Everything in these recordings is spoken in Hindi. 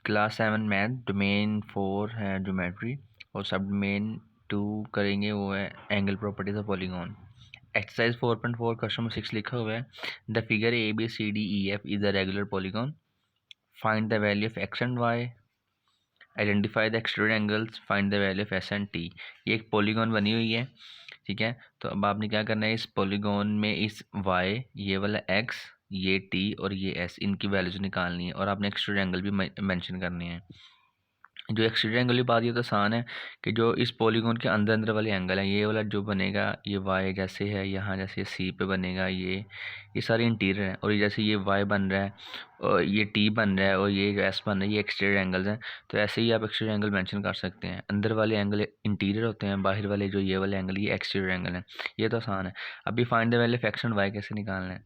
क्लास 7 मैथ डोमेन 4 है ज्योमेट्री और सब डोमेन 2 करेंगे वो है angle properties of polygon. Exercise 4.4 question number 6 लिखा हुआ है the figure A B C D E F is a regular polygon, find the value of x and y, identify the extrude angles, find the value of S and T. ये एक पॉलीगॉन बनी हुई है, ठीक है। तो अब आपने क्या करना है, इस पॉलीगॉन में इस वाई, ये वाला एक्स, ये टी और ये एस, इनकी वैल्यूज निकालनी है और आपने एक्सट्रूड एंगल भी मेंशन करनी है। जो एक्सट्रूड एंगल की बात, ये तो आसान है कि जो इस पॉलीगॉन के अंदर अंदर वाले एंगल है, ये वाला जो बनेगा ये वाई जैसे है यहाँ, जैसे सी पे बनेगा ये सारे इंटीरियर है, और ये जैसे ये वाई बन रहा है और ये टी बन रहा है और ये जो एस बन रहा है, ये एक्सट्रूड एंगल्स हैं। तो ऐसे ही आप एक्सट्रूड एंगल मेंशन कर सकते हैं। अंदर वाले एंगल इंटीरियर होते हैं, बाहर वाले जो ये वाले एंगल ये एक्सट्रूड एंगल है। ये तो आसान है। अभी find the value of x and y कैसे निकालना है।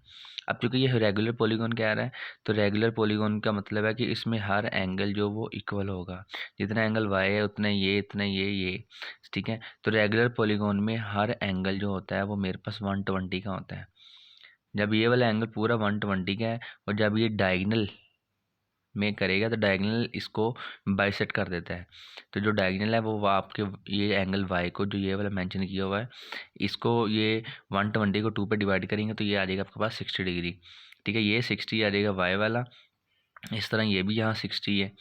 अब चूंकि ये रेगुलर पॉलीगॉन कह रहा है, तो रेगुलर पॉलीगॉन का मतलब है कि इसमें हर एंगल जो वो इक्वल होगा, जितना एंगल वाई है उतना ये, इतना ये, ठीक है। तो रेगुलर पॉलीगॉन में हर एंगल जो होता है वो मेरे पास 120 का होता है। जब ये वाला एंगल पूरा 120 का है और जब ये डायगनल में करेगा तो डायगनल इसको बाइसेक्ट कर देता है। तो जो डायगनल है वो आपके ये एंगल वाई को, जो ये वाला मेंशन किया हुआ है, इसको ये 120 को 2 पे डिवाइड करेंगे तो ये आ जाएगा आपके पास 60 डिग्री, ठीक है। ये 60 आ जाएगा वाई वाला। इस तरह ये भी यहाँ 60 है,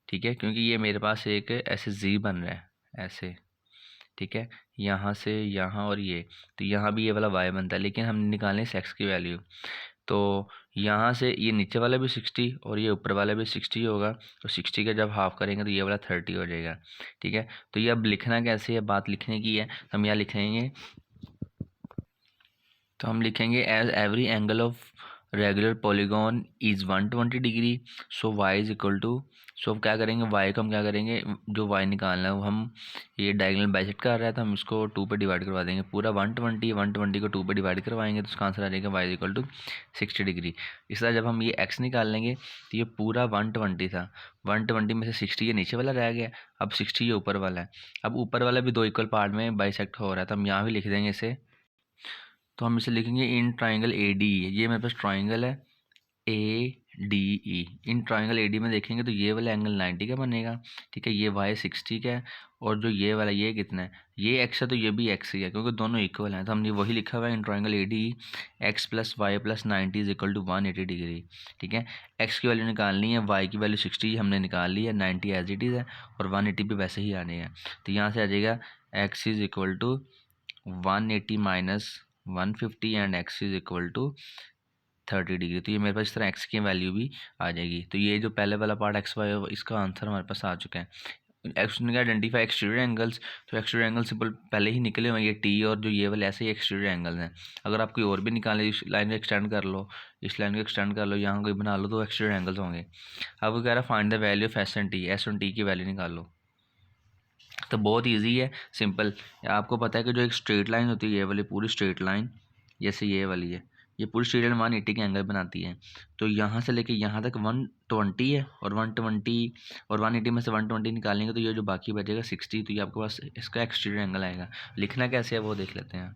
ठीक है, क्योंकि ये मेरे पास एक ऐसे जी बन रहा है ऐसे, ठीक है, यहाँ से यहाँ और ये, तो यहाँ भी ये वाला वाई बनता है, लेकिन हम निकालें एक्स की वैल्यू। तो यहाँ से ये नीचे वाला भी 60 और ये ऊपर वाला भी 60 होगा, तो 60 का जब हाफ करेंगे तो ये वाला 30 हो जाएगा, ठीक है। तो ये अब लिखना कैसे है, बात लिखने की है। हम यहाँ लिखेंगे, तो हम लिखेंगे as every angle of regular polygon is 120 degree, so y is equal to, so क्या करेंगे, वाई को हम क्या करेंगे, जो वाई निकालना है वो हम, ये डायगोनल बाइसेक्ट कर रहा है तो हम इसको 2 पे डिवाइड करवा देंगे। पूरा 120 को 2 पे डिवाइड करवाएंगे तो उसका आंसर आ जाएगा y is equal to 60 degree. इस तरह जब हम ये एक्स निकाल लेंगे तो ये पूरा 120 था, 120 में से 60 ये नीचे वाला रह गया, अब 60 ये ऊपर वाला है। अब ऊपर वाला भी 2 इक्वल पार्ट में बाइसेक्ट हो रहा है, तो हम यहाँ भी लिख देंगे इसे। तो हम इसे लिखेंगे इन ट्राइंगल ए डी ई, ये मेरे पास ट्राइंगल है ए D E. In triangle A D में देखेंगे तो ये वाला एंगल 90 का बनेगा, ठीक है, ये वाई 60 का है और जो ये वाला ये कितना है, ये एक्स है तो ये भी एक्स ही है, क्योंकि दोनों इक्वल हैं। तो हमने वही लिखा हुआ है in triangle A D E x plus y plus 90 is equal to 180 degree, ठीक है। एक्स की वैल्यू निकालनी है, वाई की वैल्यू 60 हमने निकाल ली है, 90 एज इट इज़ है और 180 भी वैसे ही आने हैं। तो यहाँ से आ जाएगा x is equal to 180 minus 150 and x is equal to 30 degree. तो ये मेरे पास इस तरह एक्स की वैल्यू भी आ जाएगी। तो ये जो पहले वाला पार्ट एक्स वाई, इसका आंसर हमारे पास आ चुका है। एक्स ने आइडेंटिफाई एक्सट्रूड एंगल्स, तो एक्सट्रूड एंगल सिंपल पहले ही निकले हुए हैं, ये टी और जो ये वाले ऐसे ही एक्सट्रूड एंगल्स हैं। अगर आप कोई और भी निकालें, इस लाइन को एक्सटेंड कर लो, इस लाइन को एक्सटेंड कर लो, यहाँ कोई बना लो, तो एक्सट्रूड एंगल्स होंगे। अब वो कह रहा है find the value of S and T की वैल्यू निकालो। तो बहुत इजी है, सिंपल। आपको पता है कि जो एक स्ट्रेट लाइन होती है, ये वाली पूरी स्ट्रेट लाइन जैसे ये वाली है, ये पूरी स्ट्रेट लाइन 180 के एंगल बनाती है। तो यहाँ से लेके यहाँ तक 120 है और 120 और 180 में से 120 निकालेंगे तो ये जो बाकी बचेगा 60, तो ये आपके पास इसका एक्सट्रूड एंगल आएगा। लिखना कैसे है वो देख लेते हैं।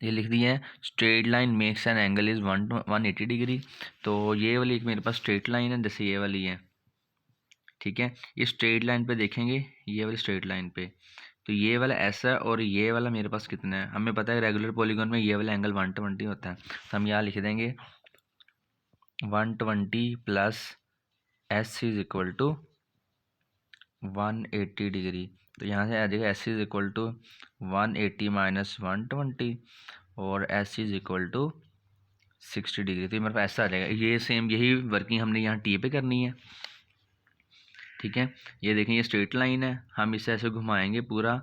ये लिख दिया है, straight line makes an angle is 180 degree. तो ये वाली एक मेरे पास स्ट्रेट लाइन है जैसे ये वाली है, ठीक है। ये स्ट्रेट लाइन पे देखेंगे, ये वाली स्ट्रेट लाइन पे, तो ये वाला ऐसा और ये वाला मेरे पास कितना है, हमें पता है रेगुलर पॉलीगॉन में ये वाला एंगल 120 होता है। तो हम यहाँ लिख देंगे 120 plus S is equal to 180 degree. तो यहाँ से आ जाएगा S is equal to 180 minus 120 और S is equal to 60 degree. तो मेरे पास ऐसा आ जाएगा। ये सेम यही वर्किंग हमने यहाँ टी पे करनी है, ठीक है। ये देखें, ये स्ट्रेट लाइन है, हम इसे ऐसे घुमाएंगे पूरा,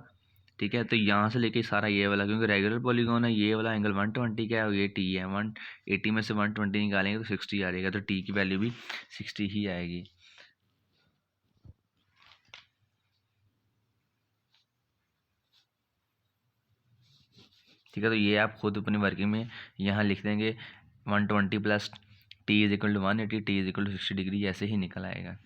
ठीक है। तो यहाँ से लेके सारा ये वाला, क्योंकि रेगुलर पॉलीगॉन है, ये वाला एंगल 120 का है और ये टी है, 180 में से 120 निकालेंगे तो 60 आ जाएगा। तो टी की वैल्यू भी 60 ही आएगी। ठीक है, तो ये आप खुद अपनी वर्किंग में यहाँ लिख देंगे 120 plus T is equal to 180, T is equal to 60 degree, ऐसे ही निकल आएगा।